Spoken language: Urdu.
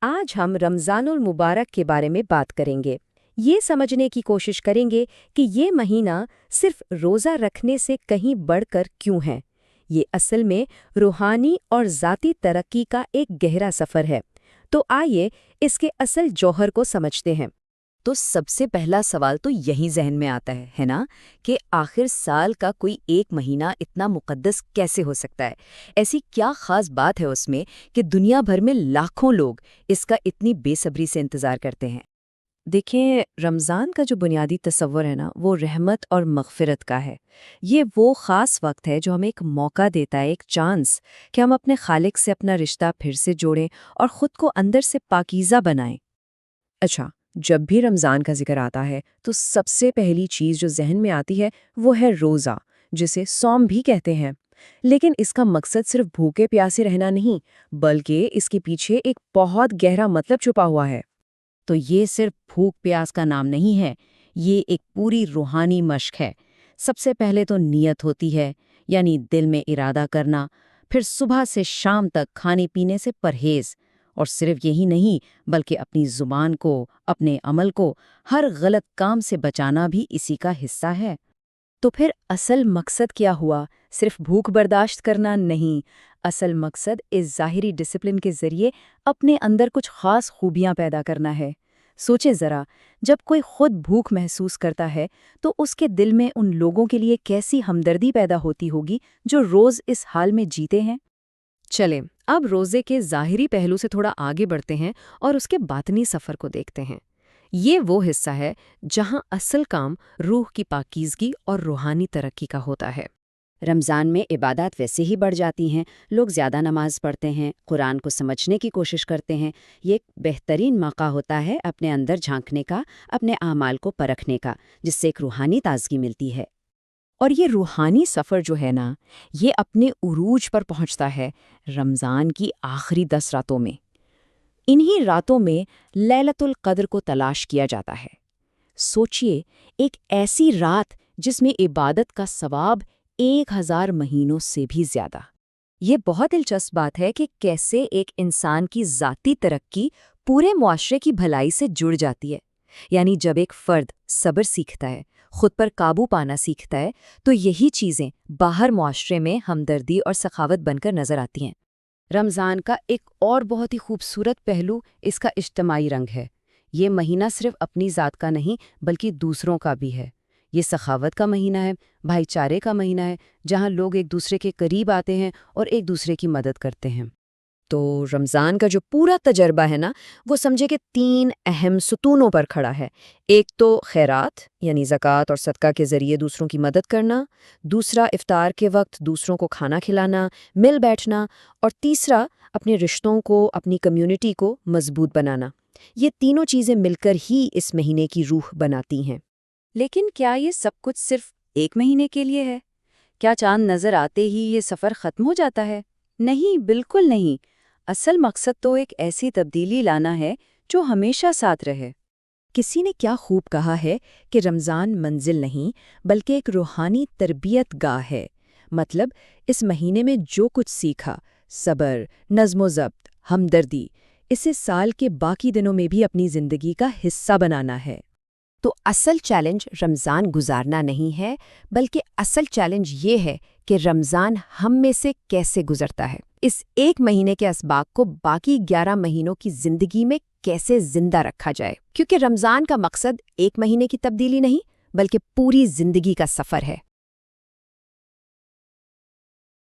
آج ہم رمضان المبارک کے بارے میں بات کریں گے۔ یہ سمجھنے کی کوشش کریں گے کہ یہ مہینہ صرف روزہ رکھنے سے کہیں بڑھ کر کیوں ہے۔ یہ اصل میں روحانی اور ذاتی ترقی کا ایک گہرا سفر ہے۔ تو آئیے اس کے اصل جوہر کو سمجھتے ہیں۔ تو سب سے پہلا سوال تو یہی ذہن میں آتا ہے نا، کہ آخر سال کا کوئی ایک مہینہ اتنا مقدس کیسے ہو سکتا ہے؟ ایسی کیا خاص بات ہے اس میں کہ دنیا بھر میں لاکھوں لوگ اس کا اتنی بے صبری سے انتظار کرتے ہیں؟ دیکھیں، رمضان کا جو بنیادی تصور ہے نا، وہ رحمت اور مغفرت کا ہے۔ یہ وہ خاص وقت ہے جو ہمیں ایک موقع دیتا ہے، ایک چانس، کہ ہم اپنے خالق سے اپنا رشتہ پھر سے جوڑیں اور خود کو اندر سے پاکیزہ بنائیں۔ اچھا، جب بھی رمضان کا ذکر آتا ہے تو سب سے پہلی چیز جو ذہن میں آتی ہے وہ ہے روزہ، جسے صوم بھی کہتے ہیں۔ لیکن اس کا مقصد صرف بھوکے پیاسے رہنا نہیں، بلکہ اس کے پیچھے ایک بہت گہرا مطلب چھپا ہوا ہے۔ تو یہ صرف بھوک پیاس کا نام نہیں ہے، یہ ایک پوری روحانی مشق ہے۔ سب سے پہلے تو نیت ہوتی ہے، یعنی دل میں ارادہ کرنا، پھر صبح سے شام تک کھانے پینے سے پرہیز، اور صرف یہی نہیں بلکہ اپنی زبان کو، اپنے عمل کو ہر غلط کام سے بچانا بھی اسی کا حصہ ہے۔ تو پھر اصل مقصد کیا ہوا؟ صرف بھوک برداشت کرنا نہیں، اصل مقصد اس ظاہری ڈسپلن کے ذریعے اپنے اندر کچھ خاص خوبیاں پیدا کرنا ہے۔ سوچے ذرا، جب کوئی خود بھوک محسوس کرتا ہے تو اس کے دل میں ان لوگوں کے لیے کیسی ہمدردی پیدا ہوتی ہوگی جو روز اس حال میں جیتے ہیں۔ چلیں، اب روزے کے ظاہری پہلو سے تھوڑا آگے بڑھتے ہیں اور اس کے باطنی سفر کو دیکھتے ہیں۔ یہ وہ حصہ ہے جہاں اصل کام روح کی پاکیزگی اور روحانی ترقی کا ہوتا ہے۔ رمضان میں عبادات ویسے ہی بڑھ جاتی ہیں، لوگ زیادہ نماز پڑھتے ہیں، قرآن کو سمجھنے کی کوشش کرتے ہیں۔ یہ ایک بہترین موقع ہوتا ہے اپنے اندر جھانکنے کا، اپنے اعمال کو پرکھنے کا، جس سے ایک روحانی تازگی ملتی ہے۔ اور یہ روحانی سفر جو ہے نا، یہ اپنے عروج پر پہنچتا ہے رمضان کی آخری 10 راتوں میں۔ انہی راتوں میں لیلۃ القدر کو تلاش کیا جاتا ہے۔ سوچئے، ایک ایسی رات جس میں عبادت کا ثواب 1000 مہینوں سے بھی زیادہ۔ یہ بہت دلچسپ بات ہے کہ کیسے ایک انسان کی ذاتی ترقی پورے معاشرے کی بھلائی سے جڑ جاتی ہے۔ یعنی جب ایک فرد صبر سیکھتا ہے، خود پر قابو پانا سیکھتا ہے، تو یہی چیزیں باہر معاشرے میں ہمدردی اور سخاوت بن کر نظر آتی ہیں۔ رمضان کا ایک اور بہت ہی خوبصورت پہلو اس کا اجتماعی رنگ ہے۔ یہ مہینہ صرف اپنی ذات کا نہیں بلکہ دوسروں کا بھی ہے۔ یہ سخاوت کا مہینہ ہے، بھائی چارے کا مہینہ ہے، جہاں لوگ ایک دوسرے کے قریب آتے ہیں اور ایک دوسرے کی مدد کرتے ہیں۔ تو رمضان کا جو پورا تجربہ ہے نا، وہ سمجھے کہ 3 اہم ستونوں پر کھڑا ہے۔ ایک تو خیرات، یعنی زکوٰۃ اور صدقہ کے ذریعے دوسروں کی مدد کرنا، دوسرا افطار کے وقت دوسروں کو کھانا کھلانا، مل بیٹھنا، اور تیسرا اپنے رشتوں کو، اپنی کمیونٹی کو مضبوط بنانا۔ یہ تینوں چیزیں مل کر ہی اس مہینے کی روح بناتی ہیں۔ لیکن کیا یہ سب کچھ صرف ایک مہینے کے لیے ہے؟ کیا چاند نظر آتے ہی یہ سفر ختم ہو جاتا ہے؟ نہیں، بالکل نہیں۔ اصل مقصد تو ایک ایسی تبدیلی لانا ہے جو ہمیشہ ساتھ رہے۔ کسی نے کیا خوب کہا ہے کہ رمضان منزل نہیں بلکہ ایک روحانی تربیت گاہ ہے۔ مطلب اس مہینے میں جو کچھ سیکھا، صبر، نظم و ضبط، ہمدردی، اسے سال کے باقی دنوں میں بھی اپنی زندگی کا حصہ بنانا ہے۔ تو اصل چیلنج رمضان گزارنا نہیں ہے، بلکہ اصل چیلنج یہ ہے کہ رمضان ہم میں سے کیسے گزرتا ہے۔ اس ایک مہینے کے اسباق کو باقی 11 مہینوں کی زندگی میں کیسے زندہ رکھا جائے، کیونکہ رمضان کا مقصد ایک مہینے کی تبدیلی نہیں بلکہ پوری زندگی کا سفر ہے۔